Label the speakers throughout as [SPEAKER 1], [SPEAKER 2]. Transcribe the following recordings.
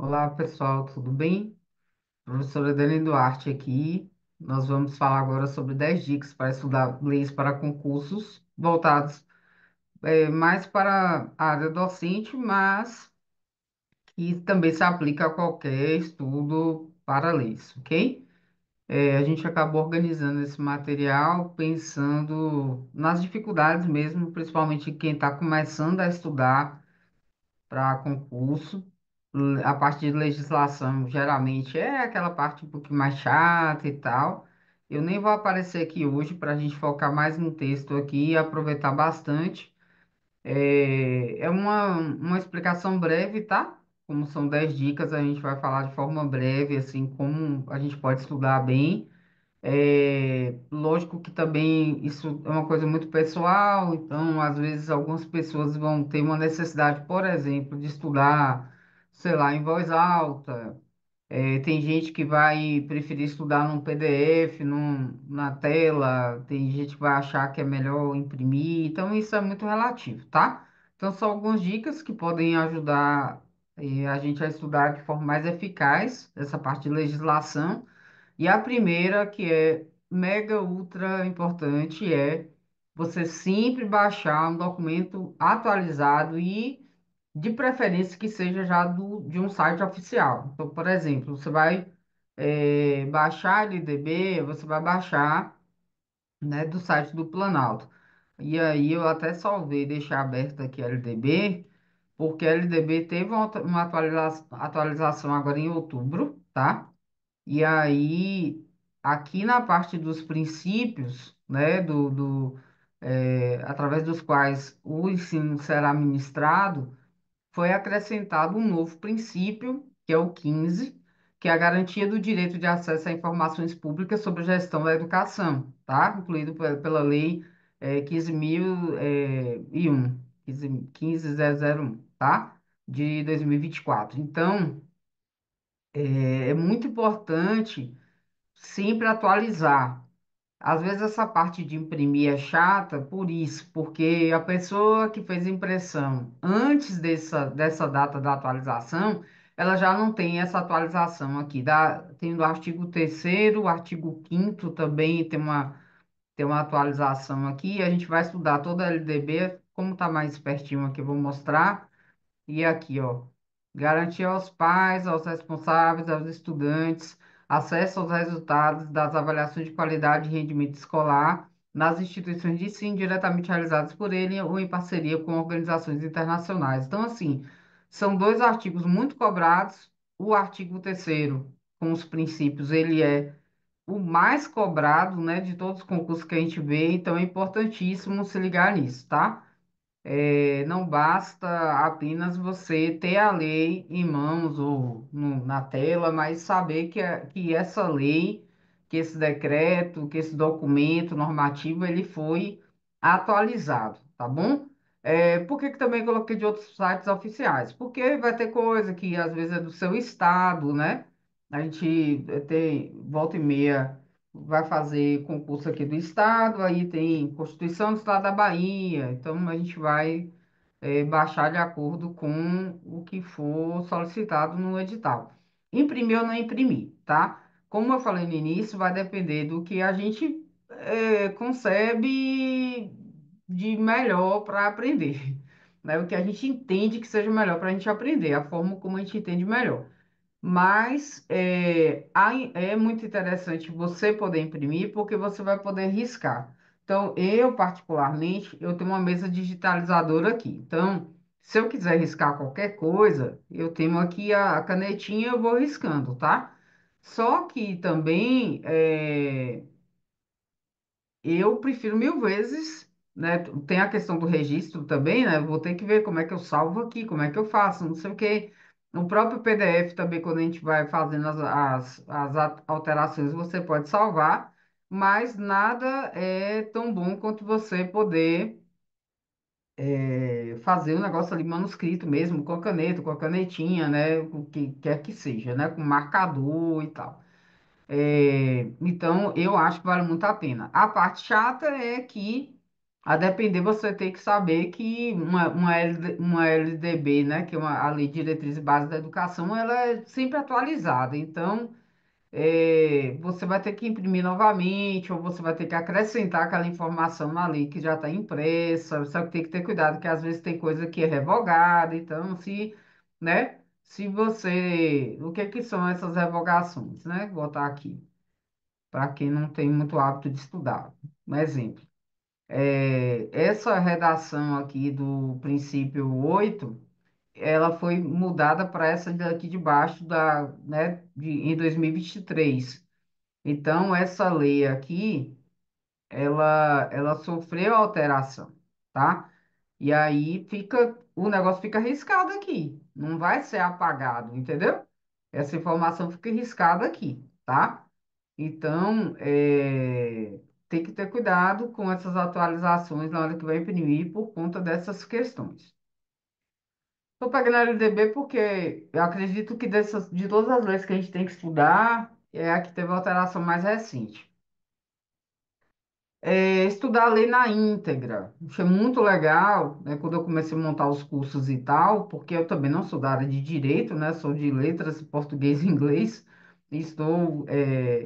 [SPEAKER 1] Olá, pessoal, tudo bem? Professora Dani Duarte aqui. Nós vamos falar agora sobre 10 dicas para estudar inglês para concursos voltados mais para a área docente, mas que também se aplica a qualquer estudo para leis, ok? A gente acabou organizando esse material pensando nas dificuldades mesmo, principalmente quem está começando a estudar para concurso. A parte de legislação geralmente é aquela parte um pouquinho mais chata e tal. Eu nem vou aparecer aqui hoje para a gente focar mais no texto aqui e aproveitar bastante. É uma explicação breve, tá? Como são 10 dicas, a gente vai falar de forma breve, assim, como a gente pode estudar bem. Lógico que também isso é uma coisa muito pessoal, então às vezes algumas pessoas vão ter uma necessidade, por exemplo, de estudar, sei lá, em voz alta. Tem gente que vai preferir estudar num PDF, na tela, tem gente que vai achar que é melhor imprimir, então isso é muito relativo, tá? Então são algumas dicas que podem ajudar a gente a estudar de forma mais eficaz essa parte de legislação. E a primeira, que é mega ultra importante, é você sempre baixar um documento atualizado e, de preferência, que seja já de um site oficial. Então, por exemplo, você vai baixar a LDB, você vai baixar, né, do site do Planalto. E aí eu até salvei, deixar aberto aqui a LDB, porque a LDB teve uma atualização agora em outubro, tá? E aí, aqui na parte dos princípios, né, através dos quais o ensino será ministrado, foi acrescentado um novo princípio, que é o 15, que é a garantia do direito de acesso a informações públicas sobre a gestão da educação, tá? Incluído pela lei 15.001, 15.001, tá? De 2024. Então, é muito importante sempre atualizar. Às vezes essa parte de imprimir é chata por isso, porque a pessoa que fez a impressão antes dessa data da atualização, ela já não tem essa atualização aqui. Tem do artigo 3º, o artigo 5º também tem uma atualização aqui. A gente vai estudar toda a LDB, como está mais pertinho aqui, eu vou mostrar. E aqui, ó, garantir aos pais, aos responsáveis, aos estudantes, acesso aos resultados das avaliações de qualidade e rendimento escolar nas instituições de ensino diretamente realizadas por ele ou em parceria com organizações internacionais. Então, assim, são dois artigos muito cobrados. O artigo 3º, com os princípios, ele é o mais cobrado, né, de todos os concursos que a gente vê, então é importantíssimo se ligar nisso, tá? Não basta apenas você ter a lei em mãos ou na tela, mas saber que essa lei, que esse decreto, que esse documento normativo, ele foi atualizado, tá bom? Por que que também coloquei de outros sites oficiais? Porque vai ter coisa que às vezes é do seu estado, né? A gente tem volta e meia vai fazer concurso aqui do estado, aí tem Constituição do Estado da Bahia, então a gente vai baixar de acordo com o que for solicitado no edital. Imprimir ou não imprimir, tá? Como eu falei no início, vai depender do que a gente concebe de melhor para aprender, né? O que a gente entende que seja melhor para a gente aprender, a forma como a gente entende melhor. Mas é muito interessante você poder imprimir, porque você vai poder riscar. Então, eu, particularmente, eu tenho uma mesa digitalizadora aqui. Então, se eu quiser riscar qualquer coisa, eu tenho aqui a canetinha, eu vou riscando, tá? Só que também eu prefiro mil vezes, né? Tem a questão do registro também, né? Vou ter que ver como é que eu salvo aqui, como é que eu faço, não sei o quê. No próprio PDF também, quando a gente vai fazendo as alterações, você pode salvar, mas nada é tão bom quanto você poder fazer um negócio ali manuscrito mesmo, com a caneta, com a canetinha, né? O que quer que seja, né? Com marcador e tal. Então, eu acho que vale muito a pena. A parte chata é que A depender, você tem que saber que uma LDB, né, que é a Lei de Diretriz Básicas da Educação, ela é sempre atualizada. Então, você vai ter que imprimir novamente, ou você vai ter que acrescentar aquela informação na lei que já está impressa. Só que tem que ter cuidado, que às vezes tem coisa que é revogada. Então, né, se você... O que que são essas revogações, né? Vou botar aqui, para quem não tem muito hábito de estudar. Um exemplo. Essa redação aqui do princípio 8, ela foi mudada para essa daqui de baixo em 2023. Então, essa lei aqui, ela sofreu alteração, tá? E aí o negócio fica riscado aqui, não vai ser apagado, entendeu? Essa informação fica riscada aqui, tá? Então, tem que ter cuidado com essas atualizações na hora que vai imprimir por conta dessas questões. Estou pegando a LDB porque eu acredito que de todas as leis que a gente tem que estudar, é a que teve a alteração mais recente. Estudar a lei na íntegra. Achei muito legal, né, quando eu comecei a montar os cursos e tal, porque eu também não sou da área de direito, né, sou de letras, português e inglês, e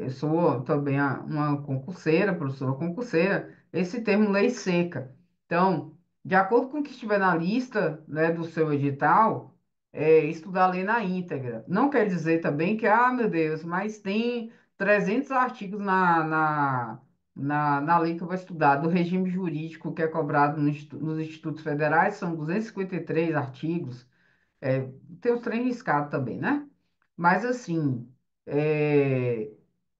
[SPEAKER 1] eu sou também uma concurseira, professora concurseira, esse termo lei seca. Então, de acordo com o que estiver na lista, né, do seu edital, estudar a lei na íntegra. Não quer dizer também que, meu Deus, mas tem 300 artigos na lei que eu vou estudar, do regime jurídico que é cobrado nos institutos federais, são 253 artigos, tem os trem riscados também, né? Mas, assim, é,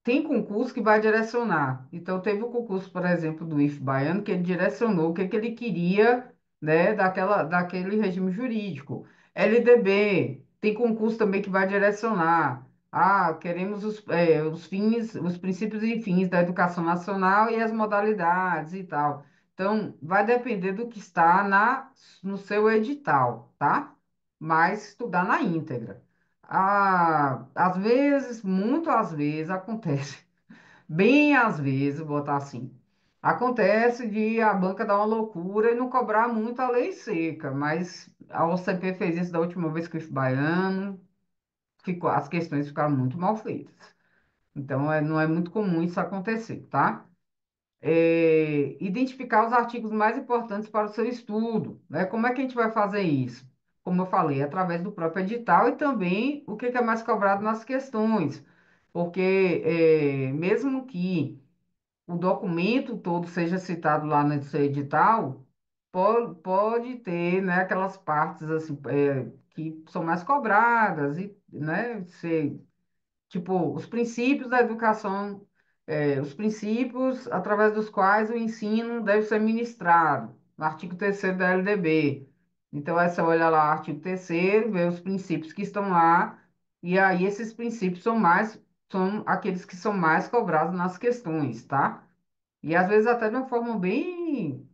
[SPEAKER 1] tem concurso que vai direcionar. Então, teve o concurso, por exemplo, do IF Baiano, que ele direcionou o que, que ele queria, né, daquele regime jurídico. LDB, tem concurso também que vai direcionar. Queremos os fins, os princípios e fins da educação nacional e as modalidades e tal. Então, vai depender do que está no seu edital, tá? Mas estudar na íntegra. Às vezes, muito às vezes, acontece, bem às vezes, vou botar assim, acontece de a banca dar uma loucura e não cobrar muito a lei seca, mas a OCP fez isso da última vez que eu fui baiano, as questões ficaram muito mal feitas. Então, não é muito comum isso acontecer, tá? Identificar os artigos mais importantes para o seu estudo, né? Como é que a gente vai fazer isso? Como eu falei, através do próprio edital e também o que que é mais cobrado nas questões, porque mesmo que o documento todo seja citado lá no seu edital, pode ter, né, aquelas partes assim, que são mais cobradas e, né, tipo, os princípios da educação, os princípios através dos quais o ensino deve ser ministrado, no artigo 3º da LDB. Então, aí você olha lá o artigo 3º, vê os princípios que estão lá, e aí esses princípios são aqueles que são mais cobrados nas questões, tá? E às vezes até de uma forma bem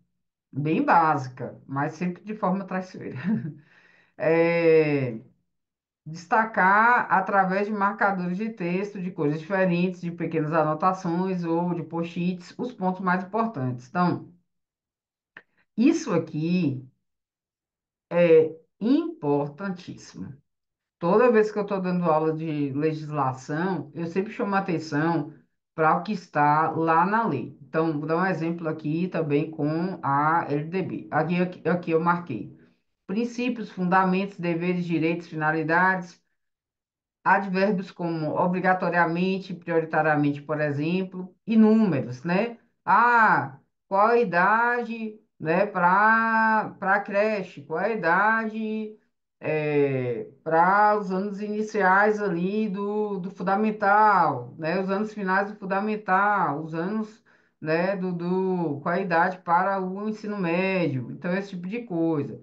[SPEAKER 1] básica, mas sempre de forma traiçoeira. É, Destacar através de marcadores de texto de cores diferentes, de pequenas anotações ou de post-its, os pontos mais importantes. Então, isso aqui é importantíssimo. Toda vez que eu estou dando aula de legislação, eu sempre chamo a atenção para o que está lá na lei. Então, vou dar um exemplo aqui também com a LDB. Aqui eu marquei princípios, fundamentos, deveres, direitos, finalidades, advérbios como obrigatoriamente, prioritariamente, por exemplo, e números, né? Qual a idade, né, para a creche? Qual a idade para os anos iniciais ali do fundamental, né? Os anos finais do fundamental, os anos, né, qual a idade para o ensino médio? Então, esse tipo de coisa.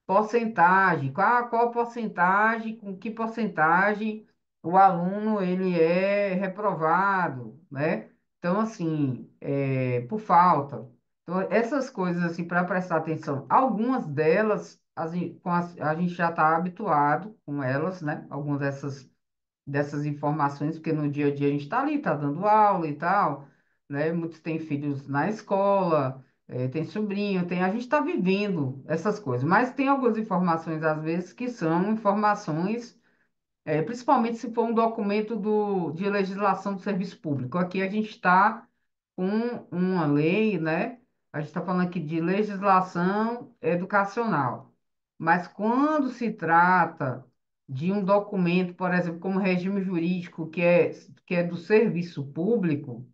[SPEAKER 1] Porcentagem, qual a porcentagem, com que porcentagem o aluno ele é reprovado, né? Então, assim, por falta. Então, essas coisas, assim, para prestar atenção, algumas delas, a gente já está habituado com elas, né? Algumas dessas informações, porque no dia a dia a gente está ali, está dando aula e tal, né? Muitos têm filhos na escola, tem sobrinho, tem, a gente está vivendo essas coisas, mas tem algumas informações, às vezes, que são informações, principalmente se for um documento de legislação do serviço público. Aqui a gente está com uma lei, né? A gente está falando aqui de legislação educacional. Mas quando se trata de um documento, por exemplo, como regime jurídico, que é do serviço público,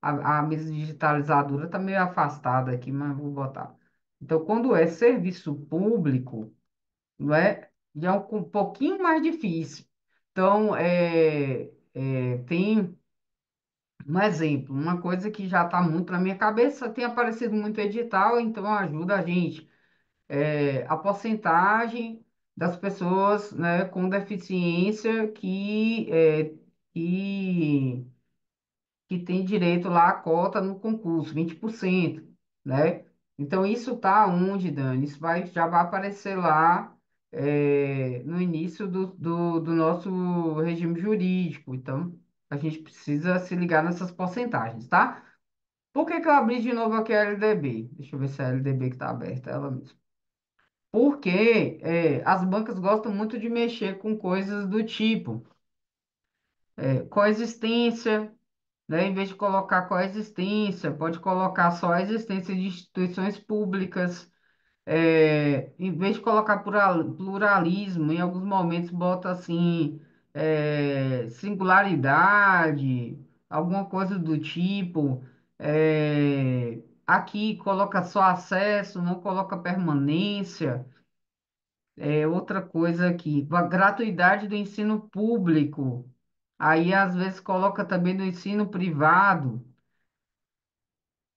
[SPEAKER 1] a mesa digitalizadora está meio afastada aqui, mas vou botar. Então, quando é serviço público, não é? Já é um pouquinho mais difícil. Então, tem um exemplo, uma coisa que já está muito na minha cabeça, tem aparecido muito edital, então ajuda a gente. A porcentagem das pessoas, né, com deficiência que tem direito lá à cota no concurso, 20%, né? Então, isso tá onde, Dani? Isso já vai aparecer lá no início do nosso regime jurídico. Então, a gente precisa se ligar nessas porcentagens, tá? Por que que eu abri de novo aqui a LDB? Deixa eu ver se é a LDB que está aberta, ela mesma. Porque as bancas gostam muito de mexer com coisas do tipo coexistência, né? Em vez de colocar coexistência, pode colocar só a existência de instituições públicas. Em vez de colocar pluralismo, em alguns momentos bota assim, singularidade, alguma coisa do tipo. Aqui coloca só acesso, não coloca permanência. Outra coisa aqui, a gratuidade do ensino público. Aí, às vezes, coloca também do ensino privado.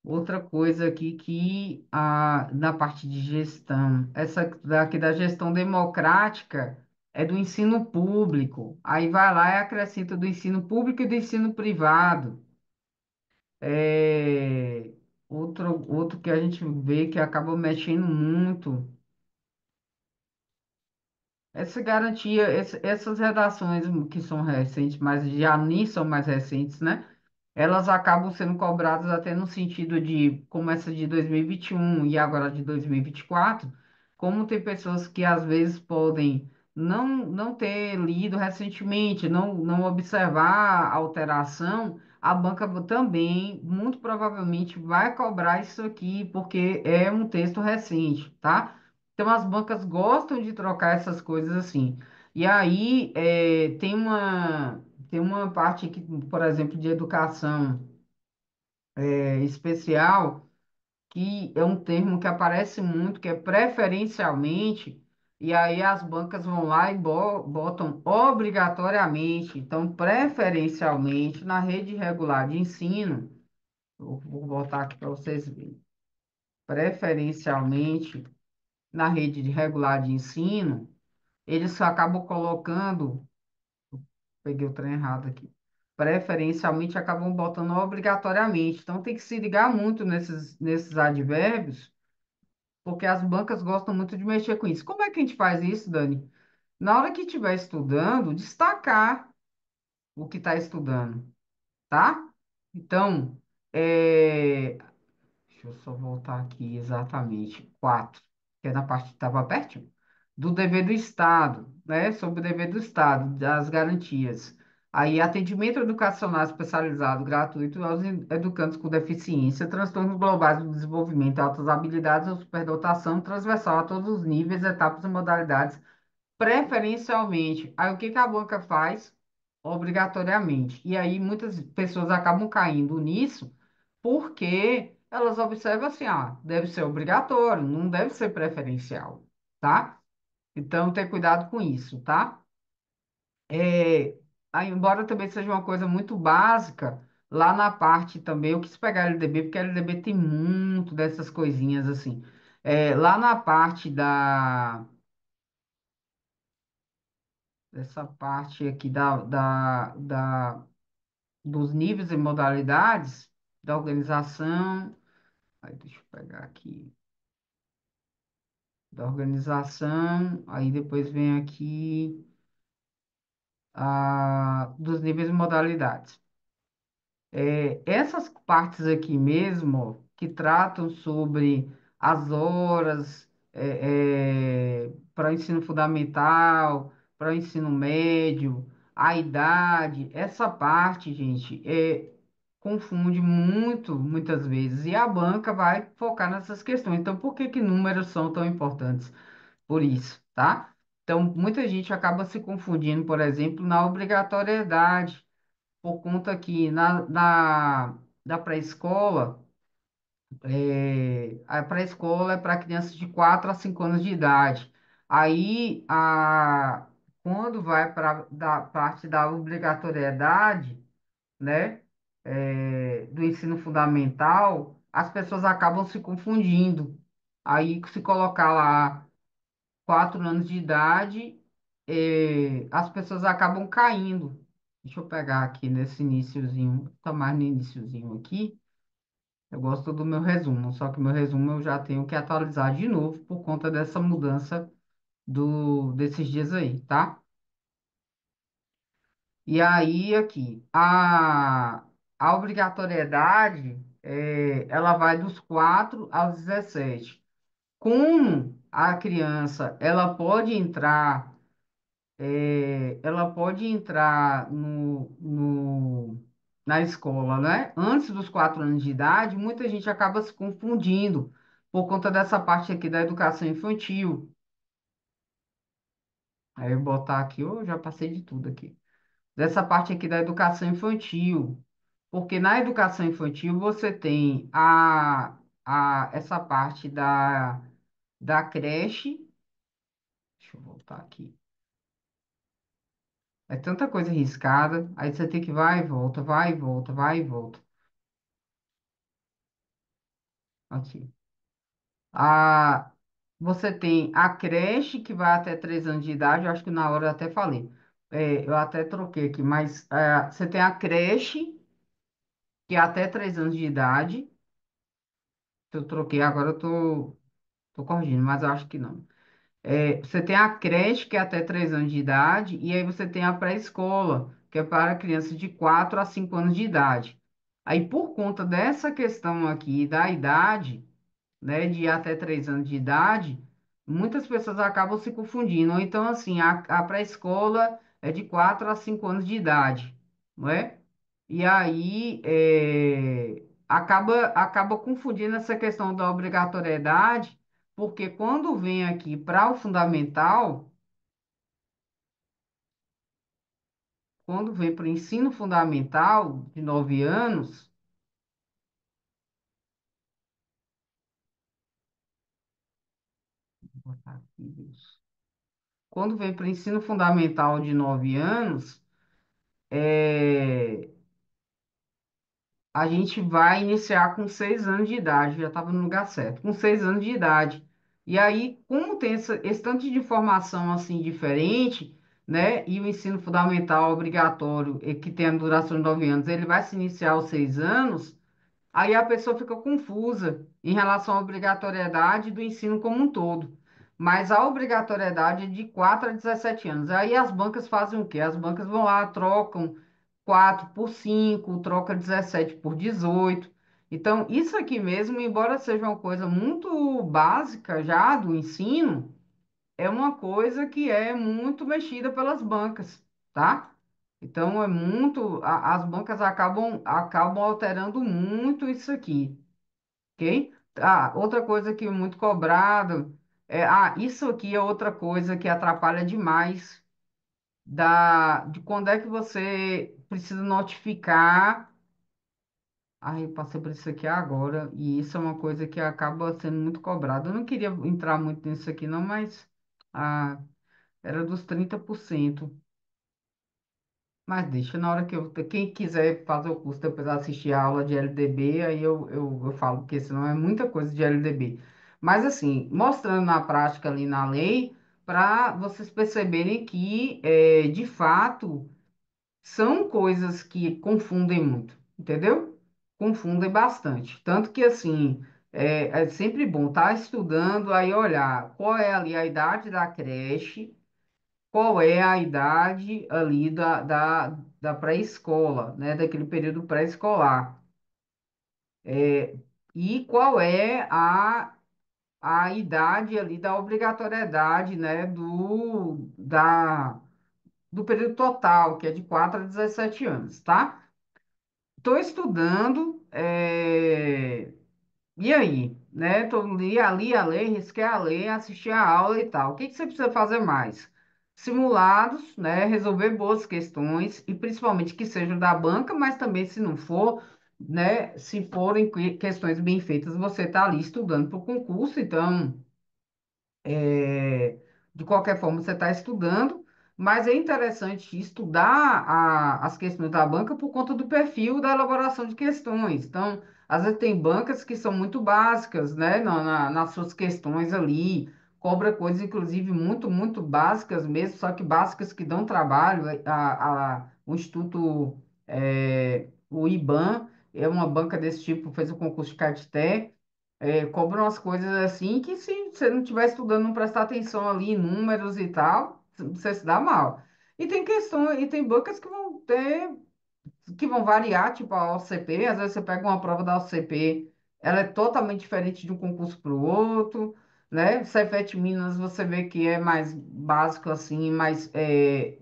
[SPEAKER 1] Outra coisa aqui na parte de gestão, essa daqui da gestão democrática é do ensino público. Aí vai lá e acrescenta do ensino público e do ensino privado. É, outro que a gente vê que acaba mexendo muito. Essa garantia, essas redações que são recentes, mas já nem são mais recentes, né? Elas acabam sendo cobradas até no sentido de, como essa de 2021 e agora de 2024, como tem pessoas que às vezes podem não ter lido recentemente, não observar a alteração, a banca também, muito provavelmente, vai cobrar isso aqui, porque é um texto recente, tá? Então, as bancas gostam de trocar essas coisas assim. E aí, tem uma parte aqui, por exemplo, de educação especial, que é um termo que aparece muito, que é preferencialmente, e aí as bancas vão lá e botam obrigatoriamente, então, preferencialmente, na rede regular de ensino, eu vou botar aqui para vocês verem, preferencialmente, na rede regular de ensino, eles acabam colocando, peguei o trem errado aqui, preferencialmente acabam botando obrigatoriamente. Então tem que se ligar muito nesses advérbios, porque as bancas gostam muito de mexer com isso. Como é que a gente faz isso, Dani? Na hora que estiver estudando, destacar o que está estudando, tá? Então, deixa eu só voltar aqui exatamente. 4, que é na parte que estava pertinho. Do dever do Estado, né? Sobre o dever do Estado, das garantias. Aí, atendimento educacional especializado gratuito aos educandos com deficiência, transtornos globais do desenvolvimento, altas habilidades ou superdotação transversal a todos os níveis, etapas e modalidades preferencialmente. Aí o que que a banca faz? Obrigatoriamente. E aí muitas pessoas acabam caindo nisso porque elas observam assim, deve ser obrigatório, não deve ser preferencial, tá? Então, ter cuidado com isso, tá? É, embora também seja uma coisa muito básica, lá na parte também, eu quis pegar a LDB, porque a LDB tem muito dessas coisinhas assim. Lá na parte dessa parte aqui dos níveis e modalidades da organização. Aí, deixa eu pegar aqui. Da organização. Aí depois vem aqui dos níveis e modalidades. Essas partes aqui mesmo, que tratam sobre as horas para o ensino fundamental, para o ensino médio, a idade, essa parte, gente, confunde muito, muitas vezes, e a banca vai focar nessas questões. Então, por que que números são tão importantes? Por isso, tá? Então, muita gente acaba se confundindo, por exemplo, na obrigatoriedade, por conta que da pré-escola, a pré-escola é para crianças de 4 a 5 anos de idade. Aí, quando vai para a parte da obrigatoriedade, né, do ensino fundamental, as pessoas acabam se confundindo. Aí, se colocar lá 4 anos de idade, as pessoas acabam caindo. Deixa eu pegar aqui nesse iniciozinho, tá mais no iniciozinho aqui. Eu gosto do meu resumo, só que meu resumo eu já tenho que atualizar de novo por conta dessa mudança desses dias aí, tá? E aí, aqui, a obrigatoriedade, ela vai dos 4 aos 17. Como a criança, ela pode entrar na escola, né? Antes dos 4 anos de idade, muita gente acaba se confundindo por conta dessa parte aqui da educação infantil. Aí eu botar aqui, eu já passei de tudo aqui. Dessa parte aqui da educação infantil. Porque na educação infantil você tem essa parte da creche. Deixa eu voltar aqui. É tanta coisa riscada, aí você tem que vai e volta, vai e volta, vai e volta. Aqui. A, Você tem a creche que vai até 3 anos de idade, eu acho que na hora eu até falei. Eu até troquei aqui, mas você tem a creche que é até 3 anos de idade. Eu troquei, agora tô corrigindo, mas eu acho que não. Você tem a creche, que é até 3 anos de idade, e aí você tem a pré-escola, que é para crianças de 4 a 5 anos de idade. Aí, por conta dessa questão aqui da idade, né, de até 3 anos de idade, muitas pessoas acabam se confundindo. Ou então, assim, a pré-escola é de 4 a 5 anos de idade, não é? E aí, acaba confundindo essa questão da obrigatoriedade, porque quando vem aqui para o fundamental, quando vem para o ensino fundamental de 9 anos, vou botar aqui, isso. Quando vem para o ensino fundamental de 9 anos, é, a gente vai iniciar com 6 anos de idade, já estava no lugar certo, com 6 anos de idade. E aí, como tem esse tanto de informação assim diferente, né? E o ensino fundamental obrigatório, que tem a duração de 9 anos, ele vai se iniciar aos 6 anos. Aí a pessoa fica confusa em relação à obrigatoriedade do ensino como um todo. Mas a obrigatoriedade é de 4 a 17 anos. Aí as bancas fazem o quê? As bancas vão lá, trocam 4 por 5, troca 17 por 18. Então, isso aqui mesmo, embora seja uma coisa muito básica já do ensino, é uma coisa que é muito mexida pelas bancas, tá? Então, as bancas acabam alterando muito isso aqui, ok? Outra coisa que é muito cobrado isso aqui é outra coisa que atrapalha demais de quando é que você precisa notificar. Eu passei por isso aqui agora, e isso é uma coisa que acaba sendo muito cobrada. Eu não queria entrar muito nisso aqui, não, mas ah, era dos 30%. Mas deixa, na hora que quem quiser fazer o curso depois assistir a aula de LDB, aí eu falo, porque senão é muita coisa de LDB. Mas assim, mostrando na prática ali na lei, para vocês perceberem que, de fato, são coisas que confundem muito, entendeu? Confundem bastante. Tanto que, assim, é sempre bom estar estudando, aí olhar qual é ali a idade da creche, qual é a idade ali da pré-escola, né? Daquele período pré-escolar. e qual é a idade ali da obrigatoriedade, né, do período total, que é de 4 a 17 anos, tá? Estou estudando, e aí, né? Tô li a ler, risquei a ler, assisti a aula e tal. O que que você precisa fazer mais? Simulados, né? Resolver boas questões e principalmente que sejam da banca, mas também se não for, né? Se forem questões bem feitas, você está ali estudando para o concurso, então de qualquer forma, você está estudando, mas é interessante estudar as questões da banca por conta do perfil da elaboração de questões. Então, às vezes tem bancas que são muito básicas, né, nas suas questões ali, cobra coisas, inclusive, muito básicas mesmo, só que básicas que dão trabalho. O Instituto, o IBAN, é uma banca desse tipo, fez o concurso de Carté, cobram umas coisas assim que se você não estiver estudando, não prestar atenção ali em números e tal, você se dá mal. E tem questões, e tem bancas que vão variar, tipo a OCP, às vezes você pega uma prova da OCP, ela é totalmente diferente de um concurso para o outro, né? Cefet Minas você vê que é mais básico assim, mas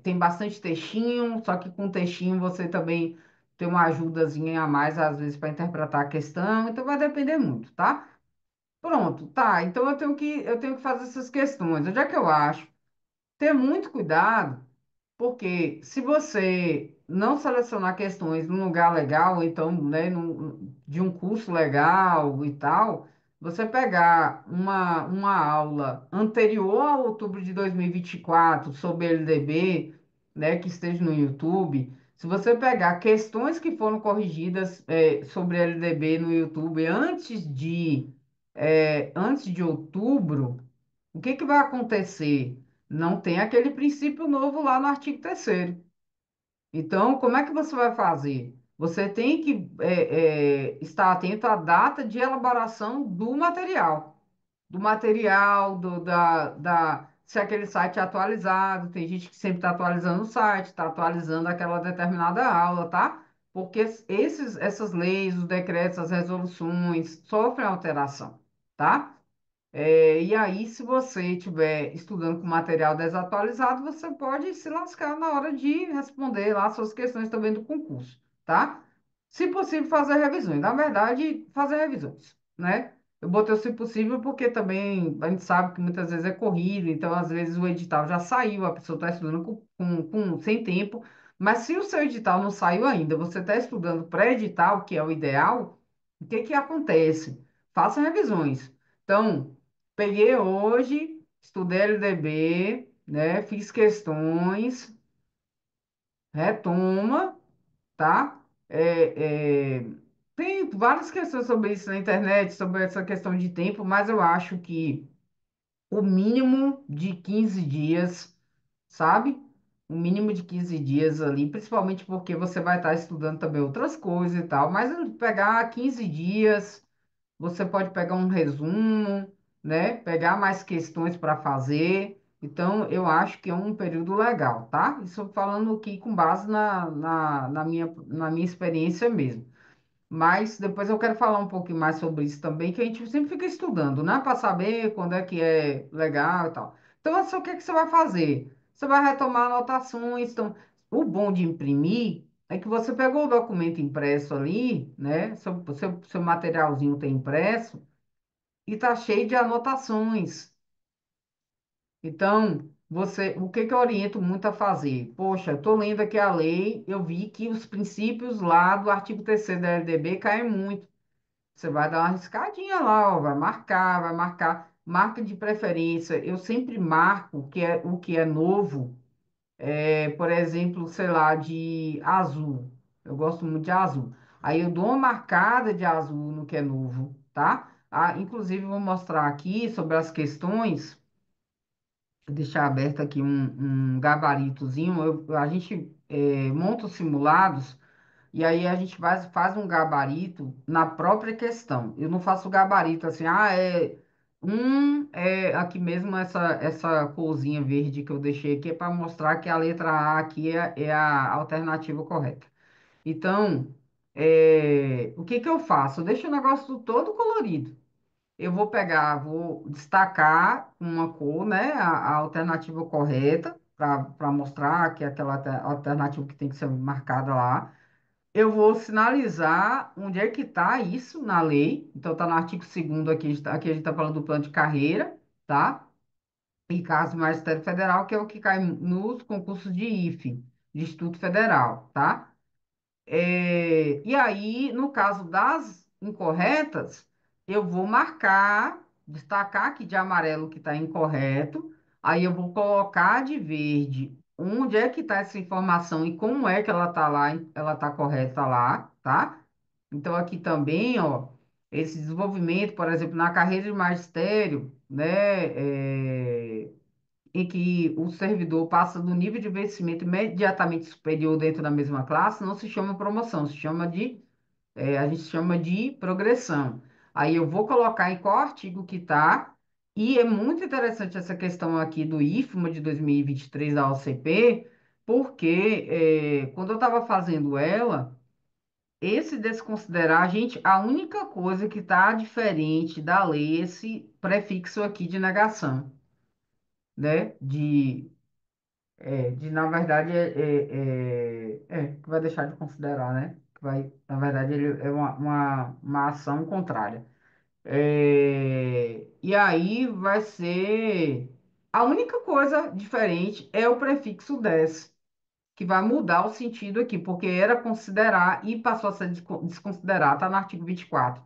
[SPEAKER 1] tem bastante textinho, só que com textinho você também tem uma ajudazinha a mais, às vezes, para interpretar a questão, então vai depender muito, tá? Pronto, tá. Então eu tenho que fazer essas questões. Onde é que eu acho? Ter muito cuidado, porque se você não selecionar questões num lugar legal, ou então, né, de um curso legal e tal, você pegar uma aula anterior a outubro de 2024 sobre LDB, né, que esteja no YouTube, se você pegar questões que foram corrigidas, sobre LDB no YouTube antes de outubro, o que que vai acontecer? Não tem aquele princípio novo lá no artigo 3º. Então, como é que você vai fazer? Você tem que estar atento à data de elaboração do material, se aquele site é atualizado. Tem gente que sempre está atualizando o site, está atualizando aquela determinada aula, tá? Porque essas leis, os decretos, as resoluções sofrem alteração, tá? E aí, se você estiver estudando com material desatualizado, você pode se lascar na hora de responder lá suas questões também do concurso, tá? Se possível, fazer revisões. Na verdade, fazer revisões, né? Eu botei o se possível porque também a gente sabe que muitas vezes é corrido, então às vezes o edital já saiu, a pessoa está estudando sem tempo, mas se o seu edital não saiu ainda, você está estudando pré-edital, que é o ideal, o que que acontece? Faça revisões. Então, peguei hoje, estudei LDB, né? Fiz questões, retoma, tá? Tem várias questões sobre isso na internet, sobre essa questão de tempo, mas eu acho que o mínimo de 15 dias, sabe? O mínimo de 15 dias ali, principalmente porque você vai estar estudando também outras coisas e tal, mas pegar 15 dias. Você pode pegar um resumo, né? Pegar mais questões para fazer. Então, eu acho que é um período legal, tá? Isso falando aqui com base na minha experiência mesmo. Mas depois eu quero falar um pouquinho mais sobre isso também, que a gente sempre fica estudando, né? Para saber quando é que é legal e tal. Então, assim, o que é que você vai fazer? Você vai retomar anotações. Então, o bom de imprimir é que você pegou o documento impresso ali, né? Seu materialzinho tem impresso e tá cheio de anotações. Então, o que que eu oriento muito a fazer? Poxa, eu tô lendo aqui a lei, eu vi que os princípios lá do artigo 3º da LDB caem muito. Você vai dar uma riscadinha lá, ó, vai marcar, marca de preferência. Eu sempre marco o que é novo, por exemplo, sei lá, de azul. Eu gosto muito de azul. Aí eu dou uma marcada de azul no que é novo, tá? Ah, inclusive, eu vou mostrar aqui sobre as questões, vou deixar aberto aqui um gabaritozinho. A gente monta os simulados. E aí a gente faz um gabarito na própria questão. Eu não faço gabarito assim, aqui mesmo essa corzinha verde que eu deixei aqui é para mostrar que a letra A aqui é a alternativa correta. Então, O que que eu faço? Eu deixo o negócio todo colorido. Eu vou pegar, vou destacar uma cor, né? A alternativa correta, para mostrar que é aquela alternativa que tem que ser marcada lá. Eu vou sinalizar onde é que está isso na lei. Então, está no artigo 2º aqui, aqui a gente está falando do plano de carreira, tá? E caso do Magistério Federal, que é o que cai nos concursos de IFE, de Instituto Federal, tá? E aí, no caso das incorretas, eu vou marcar, destacar aqui de amarelo que está incorreto, aí eu vou colocar de verde onde é que está essa informação e como é que ela está lá, ela está correta lá, tá? Então, aqui também, ó, esse desenvolvimento, por exemplo, na carreira de magistério, né, em que o servidor passa do nível de vencimento imediatamente superior dentro da mesma classe, não se chama promoção, se chama a gente chama de progressão. Aí eu vou colocar em qual artigo que está, e é muito interessante essa questão aqui do IFMA de 2023 da OCP, porque quando eu estava fazendo ela, esse desconsiderar, gente, a única coisa que está diferente da lei, é esse prefixo aqui de negação, né? Na verdade, que vai deixar de considerar, né? Que vai, na verdade, ele é uma ação contrária. E aí vai ser. A única coisa diferente é o prefixo des, que vai mudar o sentido aqui, porque era considerar e passou a ser desconsiderar, tá no artigo 24,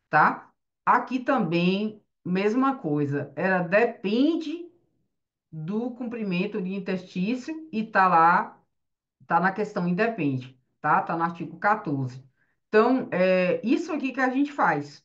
[SPEAKER 1] tá? Aqui também, mesma coisa, era depende do cumprimento de interstício e tá lá, tá na questão independe, tá? Tá no artigo 14. Então, isso aqui que a gente faz,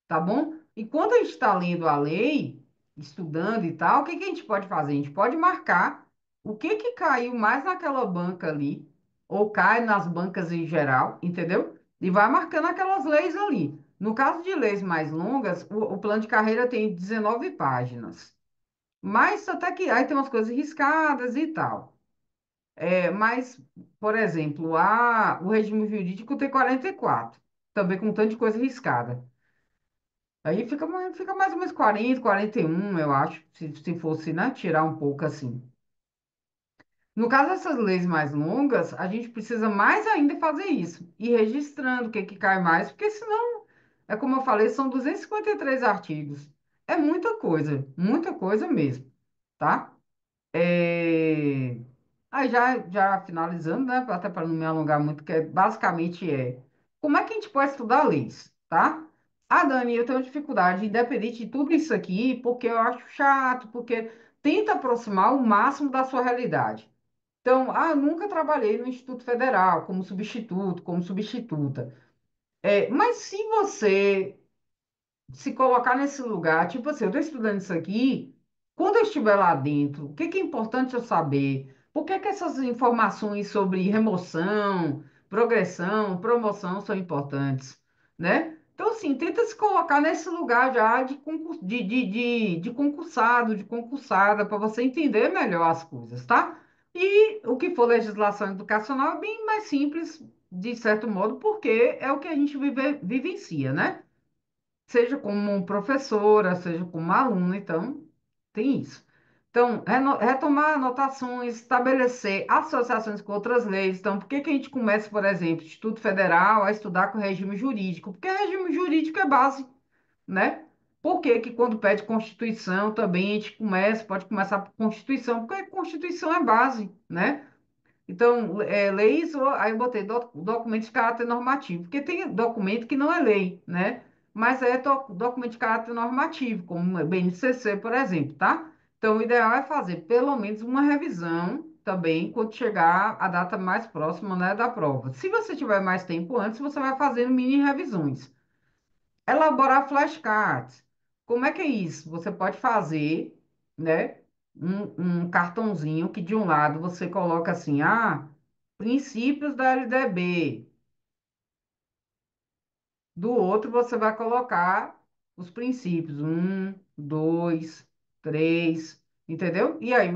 [SPEAKER 1] tá bom? E quando a gente está lendo a lei, estudando e tal, o que que a gente pode fazer? A gente pode marcar o que que caiu mais naquela banca ali, ou cai nas bancas em geral, entendeu? E vai marcando aquelas leis ali. No caso de leis mais longas, o plano de carreira tem 19 páginas. Mas até que aí tem umas coisas riscadas e tal. Mas, por exemplo, o regime jurídico tem 44, também com um tanto de coisa riscada. Aí fica mais ou menos 40, 41, eu acho, se fosse, né, tirar um pouco assim. No caso dessas leis mais longas, a gente precisa mais ainda fazer isso, ir registrando o que que cai mais, porque senão, é como eu falei, são 253 artigos. É muita coisa mesmo, tá? É, Aí já finalizando, né? Até para não me alongar muito, que basicamente como é que a gente pode estudar leis, tá? Ah, Dani, eu tenho dificuldade, independente de tudo isso aqui, porque eu acho chato, porque tenta aproximar o máximo da sua realidade. Então, eu nunca trabalhei no Instituto Federal como substituto, como substituta. Mas se você se colocar nesse lugar, tipo assim, eu estou estudando isso aqui, quando eu estiver lá dentro, o que que é importante eu saber? Por que que essas informações sobre remoção, progressão, promoção são importantes, né? Então, assim, tenta se colocar nesse lugar já de concursado, de concursada, para você entender melhor as coisas, tá? E o que for legislação educacional é bem mais simples, de certo modo, porque é o que a gente vivencia, né? Seja como professora, seja como aluna, então tem isso. Então, retomar anotações, estabelecer associações com outras leis. Então, por que que a gente começa, por exemplo, Instituto Federal, a estudar com o regime jurídico? Porque o regime jurídico é base, né? Por que que quando pede Constituição também a gente pode começar por Constituição? Porque a Constituição é base, né? Então, leis, aí eu botei documento de caráter normativo, porque tem documento que não é lei, né? Mas é documento de caráter normativo, como o BNCC, por exemplo, tá? Então, o ideal é fazer pelo menos uma revisão também quando chegar a data mais próxima, né, da prova. Se você tiver mais tempo antes, você vai fazendo mini revisões. Elaborar flashcards. Como é que é isso? Você pode fazer, né, um cartãozinho que de um lado você coloca assim, princípios da LDB. Do outro você vai colocar os princípios, um, dois, três, entendeu? E aí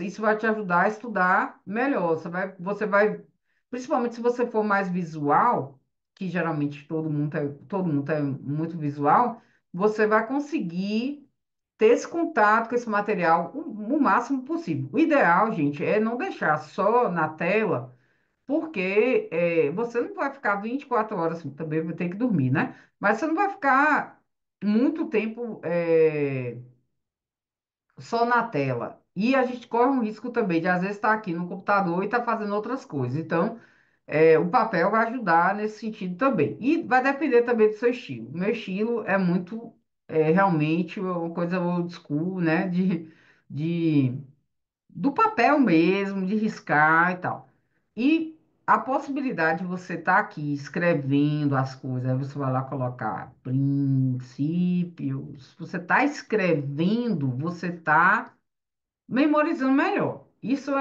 [SPEAKER 1] isso vai te ajudar a estudar melhor. Você vai Principalmente se você for mais visual, que geralmente todo mundo é muito visual, você vai conseguir ter esse contato com esse material o máximo possível. O ideal, gente, é não deixar só na tela, porque você não vai ficar 24 horas, também vai ter que dormir, né? Mas você não vai ficar muito tempo só na tela. E a gente corre um risco também de, às vezes, estar aqui no computador e estar fazendo outras coisas. Então, o papel vai ajudar nesse sentido também. E vai depender também do seu estilo. O meu estilo é muito, realmente, uma coisa old school, né? De, do papel mesmo, de riscar e tal. E a possibilidade de você estar aqui escrevendo as coisas, aí você vai lá colocar princípios. Você está escrevendo, você está memorizando melhor. Isso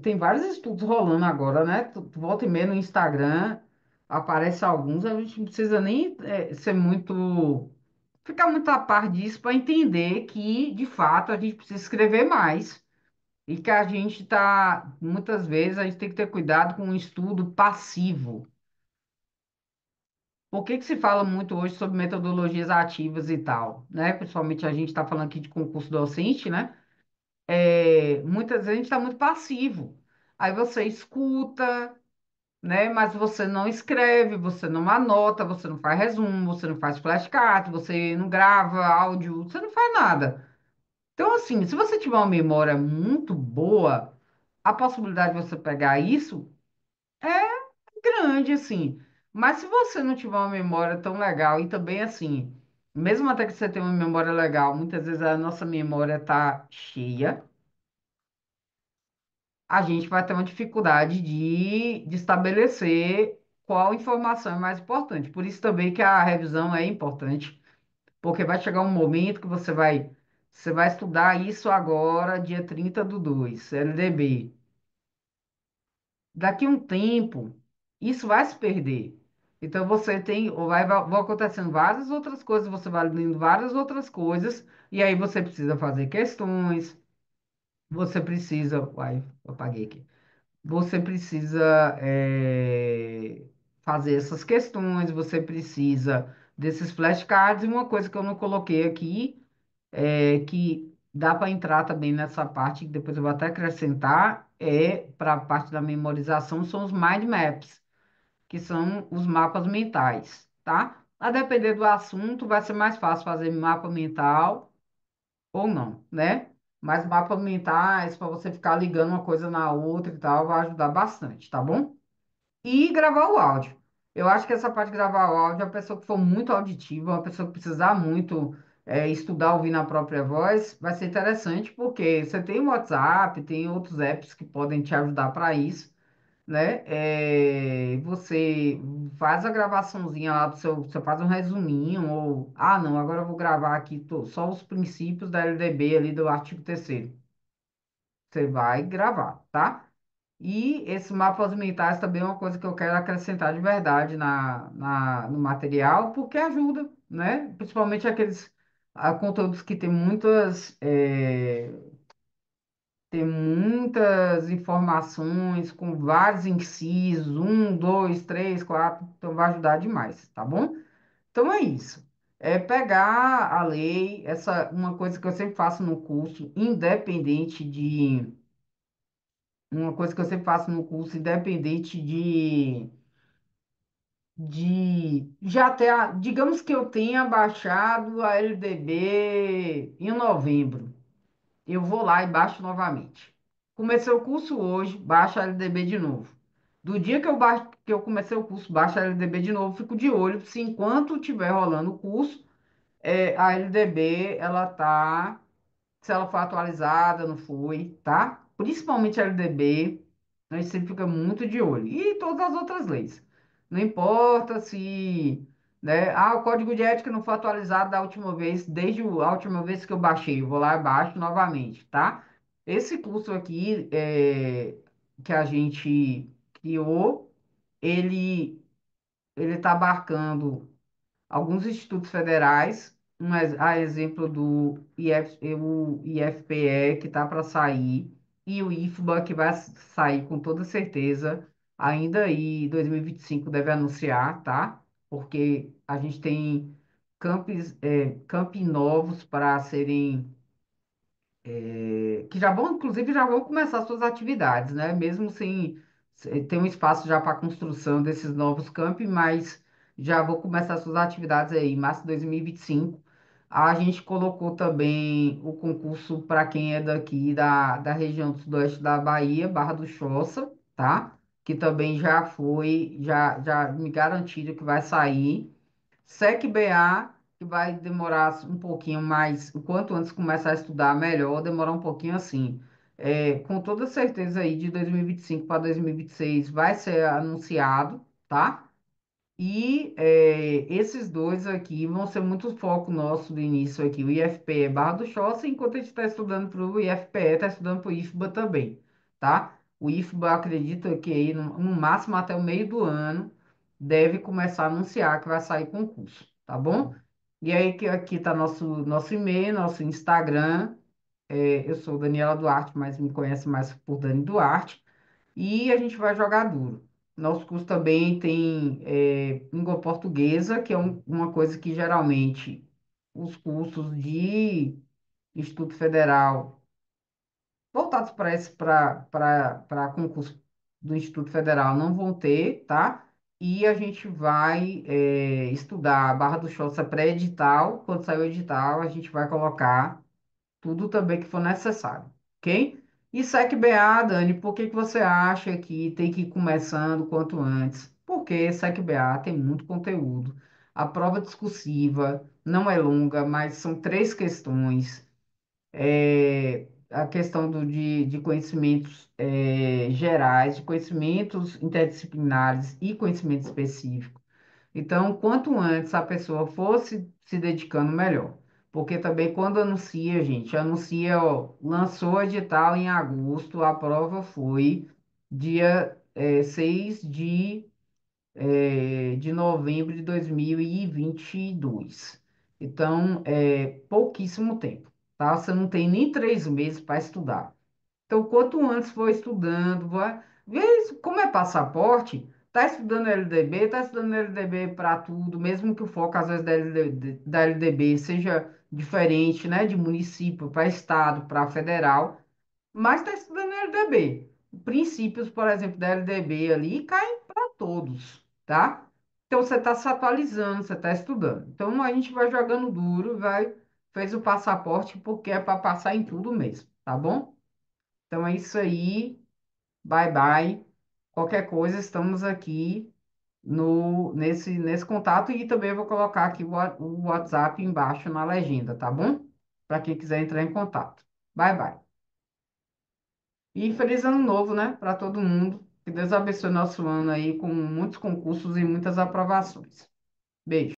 [SPEAKER 1] tem vários estudos rolando agora, né? Tu volta e meia no Instagram, aparece alguns, a gente não precisa nem ser muito, ficar muito a par disso para entender que, de fato, a gente precisa escrever mais. E que a gente tá, muitas vezes, a gente tem que ter cuidado com o estudo passivo. Por que que se fala muito hoje sobre metodologias ativas e tal, né? Principalmente a gente está falando aqui de concurso docente, né? Muitas vezes a gente está muito passivo. Aí você escuta, né? Mas você não escreve, você não anota, você não faz resumo, você não faz flashcard, você não grava áudio, você não faz nada. Então, assim, se você tiver uma memória muito boa, a possibilidade de você pegar isso é grande, assim. Mas se você não tiver uma memória tão legal, e também assim, mesmo até que você tenha uma memória legal, muitas vezes a nossa memória está cheia, a gente vai ter uma dificuldade de estabelecer qual informação é mais importante. Por isso também que a revisão é importante, porque vai chegar um momento que você vai estudar isso agora, dia 30/2, LDB. Daqui a um tempo, isso vai se perder. Então você tem, ou vão acontecendo várias outras coisas, você vai lendo várias outras coisas, e aí você precisa fazer questões, você precisa, uai, eu apaguei aqui. Você precisa fazer essas questões, você precisa desses flashcards, e uma coisa que eu não coloquei aqui, que dá para entrar também nessa parte, que depois eu vou até acrescentar, para a parte da memorização, são os mind maps, que são os mapas mentais, tá? A depender do assunto, vai ser mais fácil fazer mapa mental ou não, né? Mas mapas mentais, para você ficar ligando uma coisa na outra e tal, vai ajudar bastante, tá bom? E gravar o áudio. Eu acho que essa parte de gravar o áudio, a pessoa que for muito auditiva, uma pessoa que precisar muito estudar ouvindo a própria voz, vai ser interessante, porque você tem o WhatsApp, tem outros apps que podem te ajudar para isso, né? Você faz a gravaçãozinha lá do seu, você faz um resuminho, ou, não, agora eu vou gravar aqui só os princípios da LDB ali do artigo 3º. Você vai gravar, tá? E esses mapas mentais também é uma coisa que eu quero acrescentar de verdade no material, porque ajuda, né? Principalmente aqueles conteúdos que tem muitas informações, com vários incisos, um, dois, três, quatro, então vai ajudar demais, tá bom? Então é isso. É pegar a lei, uma coisa que eu sempre faço no curso, uma coisa que eu sempre faço no curso, independente de já ter, digamos que eu tenha baixado a LDB em novembro, eu vou lá e baixo novamente. Comecei o curso hoje, baixo a LDB de novo. Do dia que eu comecei o curso, baixo a LDB de novo, fico de olho se enquanto estiver rolando o curso, a LDB ela tá se ela foi atualizada, não foi, tá? Principalmente a LDB, a gente sempre fica muito de olho. E todas as outras leis. Não importa se, né? O código de ética não foi atualizado da última vez, desde a última vez que eu baixei. Eu vou lá e baixo novamente, tá? Esse curso aqui que a gente criou, ele ele está abarcando alguns institutos federais, a exemplo do o IFPE, que está para sair. e o IFBA, que vai sair com toda certeza, ainda aí 2025 deve anunciar, tá? Porque a gente tem campi novos para serem que já vão, inclusive, já vão começar suas atividades, né? Mesmo sem ter um espaço já para construção desses novos campi, mas já vou começar suas atividades aí em março de 2025. A gente colocou também o concurso para quem é daqui da região do sudoeste da Bahia, Barra do Choça, tá? Que também já me garantiram que vai sair. SEC-BA, que vai demorar um pouquinho mais, o quanto antes começar a estudar, melhor, demorar um pouquinho assim. Com toda certeza aí, de 2025 para 2026 vai ser anunciado, tá? E esses dois aqui vão ser muito foco nosso do início aqui. O IFPE Barra do Choça, enquanto a gente está estudando para o IFPE, está estudando para o IFBA também, tá? O IFBA acredita que aí, no máximo até o meio do ano deve começar a anunciar que vai sair concurso, tá bom? E aí que aqui está nosso e-mail, nosso Instagram. Eu sou Daniela Duarte, mas me conhece mais por Dani Duarte. E a gente vai jogar duro. Nosso curso também tem língua portuguesa, que é uma coisa que geralmente os cursos de Instituto Federal, voltados para concurso do Instituto Federal, não vão ter, tá? E a gente vai estudar a Barra do Choça pré-edital. Quando sair o edital, a gente vai colocar tudo também que for necessário, ok? E SEC-BA, Dani, por que que você acha que tem que ir começando quanto antes? Porque SEC-BA tem muito conteúdo. A prova discursiva não é longa, mas são três questões. A questão de conhecimentos gerais, de conhecimentos interdisciplinares e conhecimento específico. Então, quanto antes a pessoa fosse se dedicando, melhor. Porque também quando anuncia, gente, anuncia, ó, lançou o edital em agosto, a prova foi dia 6 de novembro de 2022. Então, pouquíssimo tempo, tá? Você não tem nem 3 meses para estudar. Então, quanto antes for estudando, vê isso, como é passaporte, tá estudando LDB, tá estudando LDB para tudo, mesmo que o foco, às vezes, da LDB seja diferente, né, de município para estado, para federal, mas tá estudando LDB. Princípios, por exemplo, da LDB ali caem para todos, tá? Então, você está se atualizando, você está estudando. Então, a gente vai jogando duro, fez o passaporte porque é para passar em tudo mesmo, tá bom? Então é isso aí. Bye bye. Qualquer coisa, estamos aqui no nesse contato e também eu vou colocar aqui o WhatsApp embaixo na legenda, tá bom? Para quem quiser entrar em contato. Bye bye. E feliz ano novo, né? Para todo mundo. Que Deus abençoe nosso ano aí com muitos concursos e muitas aprovações. Beijo.